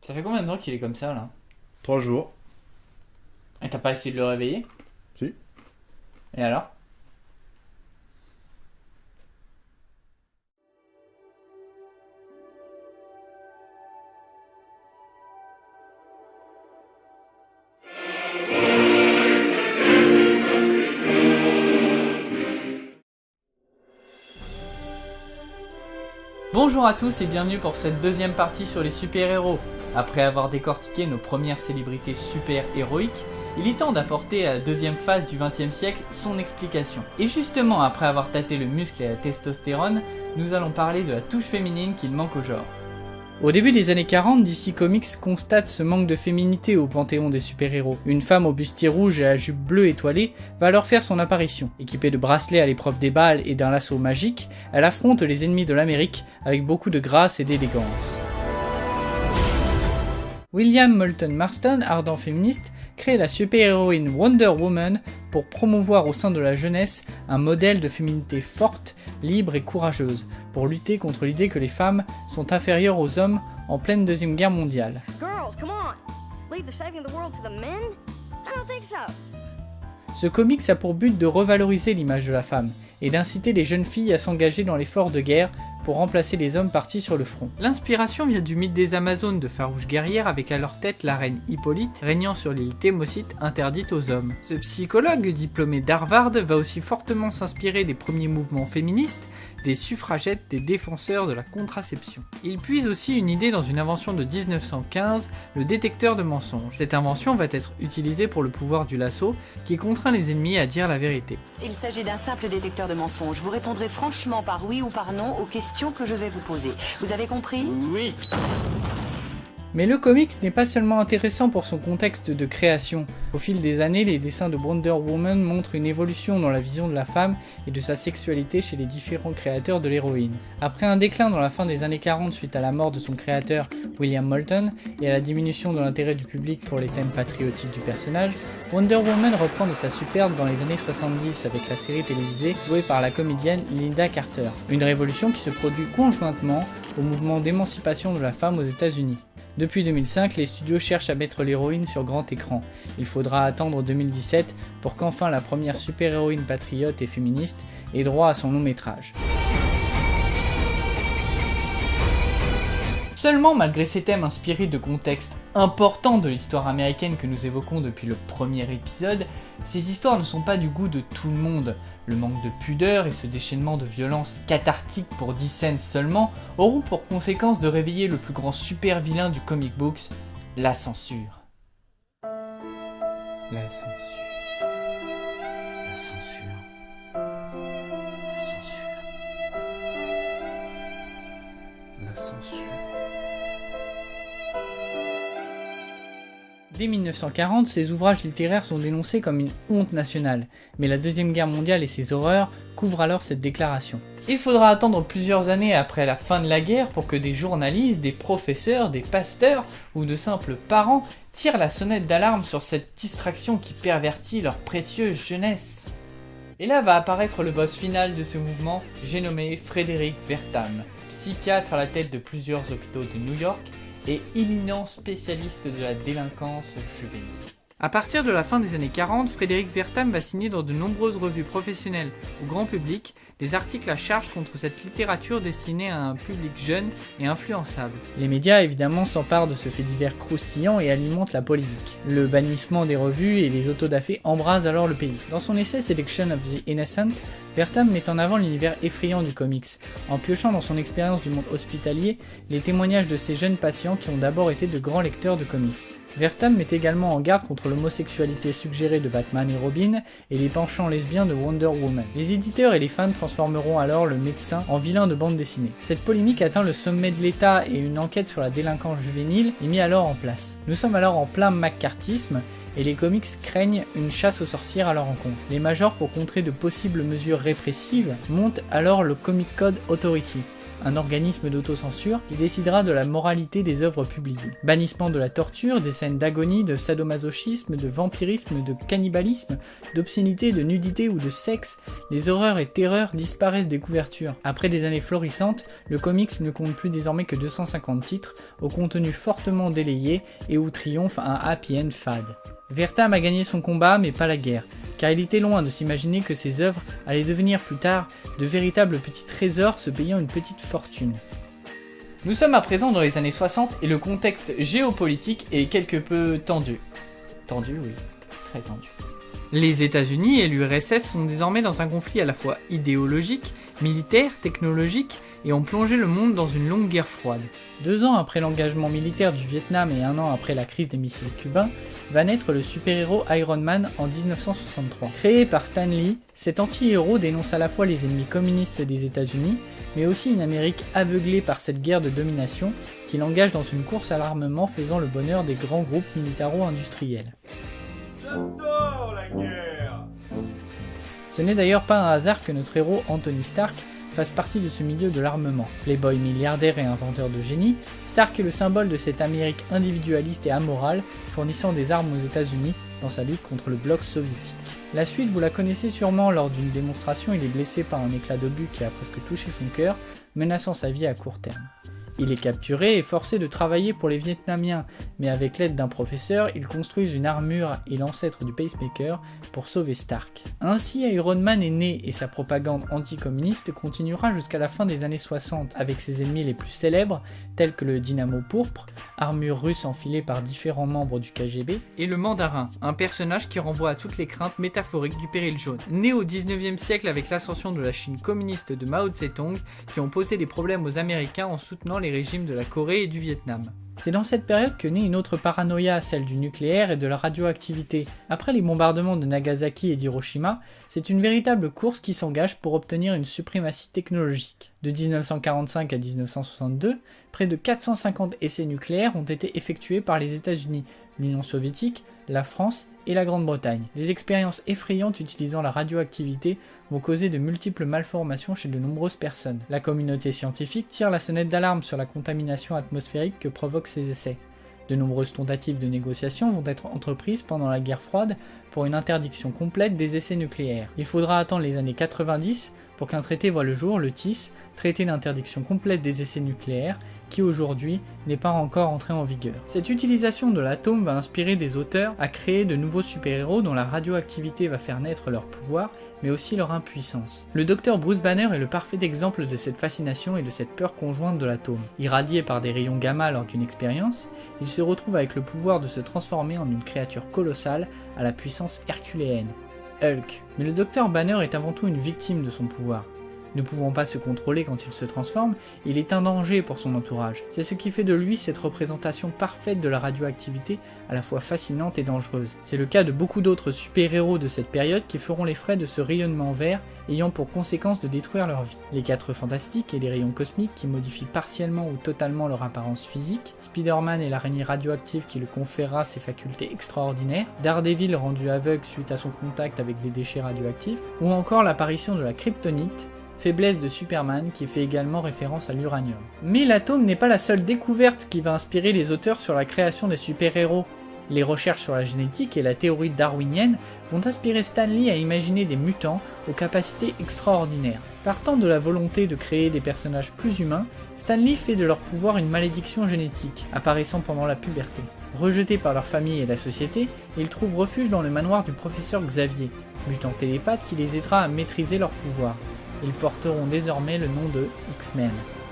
Ça fait combien de temps qu'il est comme ça là? 3 jours. Et t'as pas essayé de le réveiller? Si. Et alors? Bonjour à tous et bienvenue pour cette deuxième partie sur les super-héros. Après avoir décortiqué nos premières célébrités super-héroïques, il est temps d'apporter à la deuxième phase du XXe siècle son explication. Et justement, après avoir tâté le muscle et la testostérone, nous allons parler de la touche féminine qu'il manque au genre. Au début des années 40, DC Comics constate ce manque de féminité au panthéon des super-héros. Une femme au bustier rouge et à jupe bleue étoilée va alors faire son apparition. Équipée de bracelets à l'épreuve des balles et d'un lasso magique, elle affronte les ennemis de l'Amérique avec beaucoup de grâce et d'élégance. William Moulton Marston, ardent féministe, crée la super-héroïne Wonder Woman pour promouvoir au sein de la jeunesse un modèle de féminité forte, libre et courageuse, pour lutter contre l'idée que les femmes sont inférieures aux hommes en pleine Deuxième Guerre mondiale. Girls, come on! Leave the saving of the world to the men? I don't think so. Ce comics a pour but de revaloriser l'image de la femme et d'inciter les jeunes filles à s'engager dans l'effort de guerre pour remplacer les hommes partis sur le front. L'inspiration vient du mythe des Amazones de farouches guerrières avec à leur tête la reine Hippolyte, régnant sur l'île Thémocyte interdite aux hommes. Ce psychologue diplômé d'Harvard va aussi fortement s'inspirer des premiers mouvements féministes, des suffragettes, des défenseurs de la contraception. Il puise aussi une idée dans une invention de 1915, le détecteur de mensonges. Cette invention va être utilisée pour le pouvoir du lasso, qui contraint les ennemis à dire la vérité. Il s'agit d'un simple détecteur de mensonges. Vous répondrez franchement par oui ou par non aux questions que je vais vous poser. Vous avez compris ? Oui. Mais le comics n'est pas seulement intéressant pour son contexte de création. Au fil des années, les dessins de Wonder Woman montrent une évolution dans la vision de la femme et de sa sexualité chez les différents créateurs de l'héroïne. Après un déclin dans la fin des années 40 suite à la mort de son créateur William Moulton et à la diminution de l'intérêt du public pour les thèmes patriotiques du personnage, Wonder Woman reprend de sa superbe dans les années 70 avec la série télévisée jouée par la comédienne Lynda Carter. Une révolution qui se produit conjointement au mouvement d'émancipation de la femme aux États-Unis. Depuis 2005, les studios cherchent à mettre l'héroïne sur grand écran. Il faudra attendre 2017 pour qu'enfin la première super-héroïne patriote et féministe ait droit à son long métrage. Seulement, malgré ces thèmes inspirés de contextes importants de l'histoire américaine que nous évoquons depuis le premier épisode, ces histoires ne sont pas du goût de tout le monde. Le manque de pudeur et ce déchaînement de violence cathartique pour 10 scènes seulement auront pour conséquence de réveiller le plus grand super vilain du comic books, la censure. La censure. La censure. La censure. La censure. Dès 1940, ces ouvrages littéraires sont dénoncés comme une honte nationale, mais la Deuxième Guerre mondiale et ses horreurs couvrent alors cette déclaration. Il faudra attendre plusieurs années après la fin de la guerre pour que des journalistes, des professeurs, des pasteurs ou de simples parents tirent la sonnette d'alarme sur cette distraction qui pervertit leur précieuse jeunesse. Et là va apparaître le boss final de ce mouvement, j'ai nommé Frederick Wertham, psychiatre à la tête de plusieurs hôpitaux de New York, et éminent spécialiste de la délinquance juvénile. À partir de la fin des années 40, Frederick Wertham va signer dans de nombreuses revues professionnelles ou grand public des articles à charge contre cette littérature destinée à un public jeune et influençable. Les médias évidemment s'emparent de ce fait divers croustillant et alimentent la polémique. Le bannissement des revues et les autodafés embrasent alors le pays. Dans son essai Seduction of the Innocent, Wertham met en avant l'univers effrayant du comics, en piochant dans son expérience du monde hospitalier les témoignages de ces jeunes patients qui ont d'abord été de grands lecteurs de comics. Wertham met également en garde contre l'homosexualité suggérée de Batman et Robin et les penchants lesbiens de Wonder Woman. Les éditeurs et les fans transformeront alors le médecin en vilain de bande dessinée. Cette polémique atteint le sommet de l'État et une enquête sur la délinquance juvénile est mise alors en place. Nous sommes alors en plein McCarthyisme et les comics craignent une chasse aux sorcières à leur encontre. Les majors, pour contrer de possibles mesures répressives, montent alors le Comic Code Authority, un organisme d'autocensure qui décidera de la moralité des œuvres publiées. Bannissement de la torture, des scènes d'agonie, de sadomasochisme, de vampirisme, de cannibalisme, d'obscénité, de nudité ou de sexe, les horreurs et terreurs disparaissent des couvertures. Après des années florissantes, le comics ne compte plus désormais que 250 titres, au contenu fortement délayé et où triomphe un happy end fade. Wertham a gagné son combat mais pas la guerre, car il était loin de s'imaginer que ses œuvres allaient devenir plus tard de véritables petits trésors se payant une petite fortune. Nous sommes à présent dans les années 60 et le contexte géopolitique est quelque peu tendu. Tendu, oui, très tendu. Les États-Unis et l'URSS sont désormais dans un conflit à la fois idéologique, militaire, technologique et ont plongé le monde dans une longue guerre froide. 2 ans après l'engagement militaire du Vietnam et 1 an après la crise des missiles cubains, va naître le super-héros Iron Man en 1963. Créé par Stan Lee, cet anti-héros dénonce à la fois les ennemis communistes des États-Unis, mais aussi une Amérique aveuglée par cette guerre de domination qui l'engage dans une course à l'armement faisant le bonheur des grands groupes militaro-industriels. J'adore la guerre! Ce n'est d'ailleurs pas un hasard que notre héros Anthony Stark fasse partie de ce milieu de l'armement. Playboy milliardaire et inventeur de génie, Stark est le symbole de cette Amérique individualiste et amorale fournissant des armes aux États-Unis dans sa lutte contre le bloc soviétique. La suite, vous la connaissez sûrement, lors d'une démonstration, il est blessé par un éclat d'obus qui a presque touché son cœur, menaçant sa vie à court terme. Il est capturé et forcé de travailler pour les Vietnamiens, mais avec l'aide d'un professeur, ils construisent une armure et l'ancêtre du pacemaker pour sauver Stark. Ainsi, Iron Man est né et sa propagande anticommuniste continuera jusqu'à la fin des années 60 avec ses ennemis les plus célèbres, tels que le Dynamo Pourpre, armure russe enfilée par différents membres du KGB, et le Mandarin, un personnage qui renvoie à toutes les craintes métaphoriques du péril jaune. Né au 19e siècle avec l'ascension de la Chine communiste de Mao Tse-tung, qui ont posé des problèmes aux Américains en soutenant les régimes de la Corée et du Vietnam. C'est dans cette période que naît une autre paranoïa, celle du nucléaire et de la radioactivité. Après les bombardements de Nagasaki et d'Hiroshima, c'est une véritable course qui s'engage pour obtenir une suprématie technologique. De 1945 à 1962, près de 450 essais nucléaires ont été effectués par les États-Unis, l'Union soviétique, la France et la Grande-Bretagne. Des expériences effrayantes utilisant la radioactivité vont causer de multiples malformations chez de nombreuses personnes. La communauté scientifique tire la sonnette d'alarme sur la contamination atmosphérique que provoquent ces essais. De nombreuses tentatives de négociation vont être entreprises pendant la guerre froide pour une interdiction complète des essais nucléaires. Il faudra attendre les années 90 pour qu'un traité voie le jour, le TIS, traité d'interdiction complète des essais nucléaires, qui aujourd'hui n'est pas encore entré en vigueur. Cette utilisation de l'atome va inspirer des auteurs à créer de nouveaux super-héros dont la radioactivité va faire naître leur pouvoir, mais aussi leur impuissance. Le docteur Bruce Banner est le parfait exemple de cette fascination et de cette peur conjointe de l'atome. Irradié par des rayons gamma lors d'une expérience, il se retrouve avec le pouvoir de se transformer en une créature colossale à la puissance herculéenne, Hulk. Mais le docteur Banner est avant tout une victime de son pouvoir. Ne pouvant pas se contrôler quand il se transforme, il est un danger pour son entourage. C'est ce qui fait de lui cette représentation parfaite de la radioactivité, à la fois fascinante et dangereuse. C'est le cas de beaucoup d'autres super-héros de cette période qui feront les frais de ce rayonnement vert, ayant pour conséquence de détruire leur vie. Les 4 Fantastiques et les rayons cosmiques qui modifient partiellement ou totalement leur apparence physique, Spider-Man et l'araignée radioactive qui lui conférera ses facultés extraordinaires, Daredevil rendu aveugle suite à son contact avec des déchets radioactifs, ou encore l'apparition de la kryptonite, faiblesse de Superman qui fait également référence à l'uranium. Mais l'atome n'est pas la seule découverte qui va inspirer les auteurs sur la création des super-héros. Les recherches sur la génétique et la théorie darwinienne vont inspirer Stan Lee à imaginer des mutants aux capacités extraordinaires. Partant de la volonté de créer des personnages plus humains, Stan Lee fait de leur pouvoir une malédiction génétique, apparaissant pendant la puberté. Rejetés par leur famille et la société, ils trouvent refuge dans le manoir du professeur Xavier, mutant télépathe qui les aidera à maîtriser leur pouvoir. Ils porteront désormais le nom de X-Men.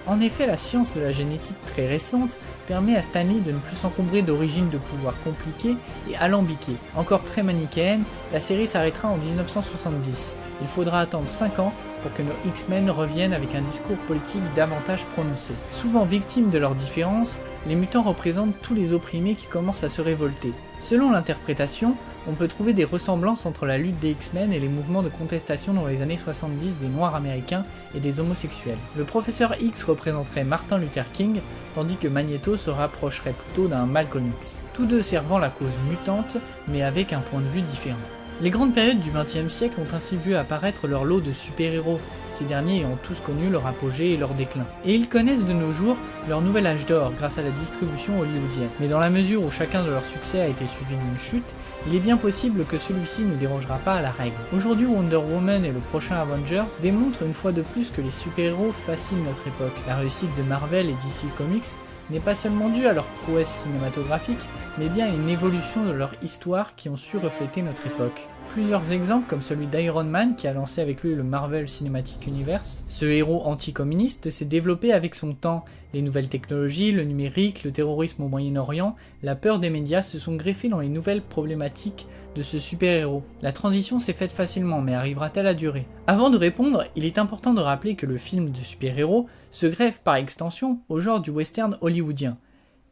En effet, la science de la génétique très récente permet à Stan Lee de ne plus s'encombrer d'origines de pouvoirs compliquées et alambiquées. Encore très manichéenne, la série s'arrêtera en 1970. Il faudra attendre 5 ans pour que nos X-Men reviennent avec un discours politique davantage prononcé. Souvent victimes de leurs différences, les mutants représentent tous les opprimés qui commencent à se révolter. Selon l'interprétation, on peut trouver des ressemblances entre la lutte des X-Men et les mouvements de contestation dans les années 70 des Noirs américains et des homosexuels. Le professeur X représenterait Martin Luther King, tandis que Magneto se rapprocherait plutôt d'un Malcolm X. Tous deux servant la cause mutante, mais avec un point de vue différent. Les grandes périodes du XXe siècle ont ainsi vu apparaître leur lot de super-héros, ces derniers ayant tous connu leur apogée et leur déclin. Et ils connaissent de nos jours leur nouvel âge d'or grâce à la distribution hollywoodienne. Mais dans la mesure où chacun de leurs succès a été suivi d'une chute, il est bien possible que celui-ci ne dérogera pas à la règle. Aujourd'hui, Wonder Woman et le prochain Avengers démontrent une fois de plus que les super-héros fascinent notre époque. La réussite de Marvel et DC Comics n'est pas seulement due à leur prouesse cinématographique, mais bien à une évolution de leur histoire qui ont su refléter notre époque. Plusieurs exemples comme celui d'Iron Man qui a lancé avec lui le Marvel Cinematic Universe. Ce héros anticommuniste s'est développé avec son temps. Les nouvelles technologies, le numérique, le terrorisme au Moyen-Orient, la peur des médias se sont greffés dans les nouvelles problématiques de ce super-héros. La transition s'est faite facilement, mais arrivera-t-elle à durer? Avant de répondre, il est important de rappeler que le film de super-héros se greffe par extension au genre du western hollywoodien.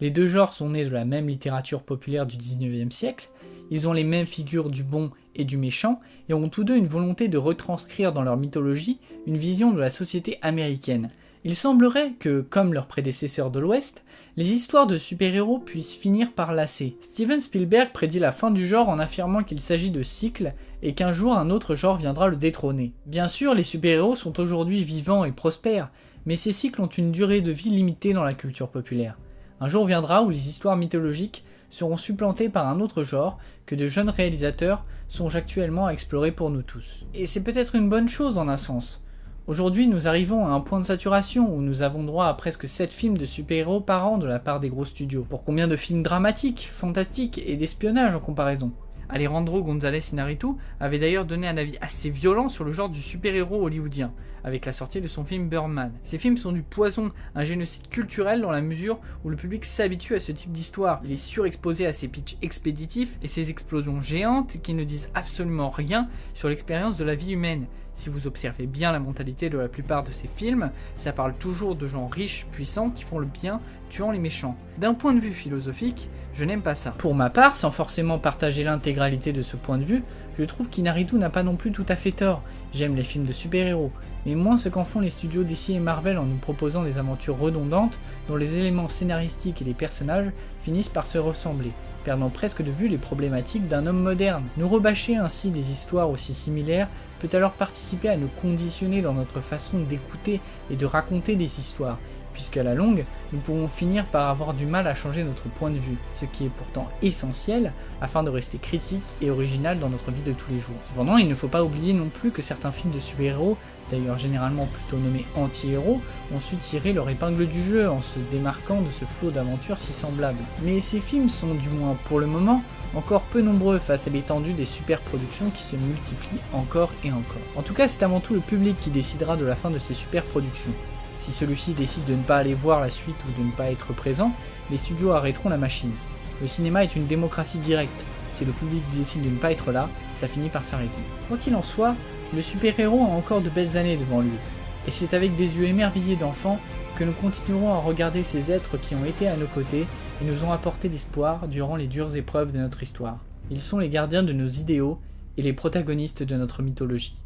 Les deux genres sont nés de la même littérature populaire du 19e siècle, ils ont les mêmes figures du bon et du méchant, et ont tous deux une volonté de retranscrire dans leur mythologie une vision de la société américaine. Il semblerait que, comme leurs prédécesseurs de l'Ouest, les histoires de super-héros puissent finir par lasser. Steven Spielberg prédit la fin du genre en affirmant qu'il s'agit de cycles et qu'un jour un autre genre viendra le détrôner. Bien sûr, les super-héros sont aujourd'hui vivants et prospères, mais ces cycles ont une durée de vie limitée dans la culture populaire. Un jour viendra où les histoires mythologiques seront supplantées par un autre genre que de jeunes réalisateurs songent actuellement à explorer pour nous tous. Et c'est peut-être une bonne chose en un sens. Aujourd'hui, nous arrivons à un point de saturation où nous avons droit à presque 7 films de super-héros par an de la part des gros studios. Pour combien de films dramatiques, fantastiques et d'espionnage en comparaison? Alejandro González Iñárritu avait d'ailleurs donné un avis assez violent sur le genre du super-héros hollywoodien, avec la sortie de son film Birdman. Ces films sont du poison, un génocide culturel dans la mesure où le public s'habitue à ce type d'histoire. Il est surexposé à ses pitchs expéditifs et ses explosions géantes qui ne disent absolument rien sur l'expérience de la vie humaine. Si vous observez bien la mentalité de la plupart de ces films, ça parle toujours de gens riches, puissants, qui font le bien, tuant les méchants. D'un point de vue philosophique, je n'aime pas ça. Pour ma part, sans forcément partager l'intégralité de ce point de vue, je trouve qu'Iñárritu n'a pas non plus tout à fait tort. J'aime les films de super-héros, mais moins ce qu'en font les studios DC et Marvel en nous proposant des aventures redondantes dont les éléments scénaristiques et les personnages finissent par se ressembler, perdant presque de vue les problématiques d'un homme moderne. Nous rebâcher ainsi des histoires aussi similaires peut alors participer à nous conditionner dans notre façon d'écouter et de raconter des histoires, puisqu'à la longue, nous pourrons finir par avoir du mal à changer notre point de vue, ce qui est pourtant essentiel afin de rester critique et original dans notre vie de tous les jours. Cependant, il ne faut pas oublier non plus que certains films de super-héros, d'ailleurs généralement plutôt nommés anti-héros, ont su tirer leur épingle du jeu en se démarquant de ce flot d'aventures si semblables. Mais ces films sont, du moins pour le moment, encore peu nombreux face à l'étendue des super-productions qui se multiplient encore et encore. En tout cas, c'est avant tout le public qui décidera de la fin de ces super-productions. Si celui-ci décide de ne pas aller voir la suite ou de ne pas être présent, les studios arrêteront la machine. Le cinéma est une démocratie directe. Si le public décide de ne pas être là, ça finit par s'arrêter. Quoi qu'il en soit, le super-héros a encore de belles années devant lui. Et c'est avec des yeux émerveillés d'enfants que nous continuerons à regarder ces êtres qui ont été à nos côtés et nous ont apporté l'espoir durant les dures épreuves de notre histoire. Ils sont les gardiens de nos idéaux et les protagonistes de notre mythologie.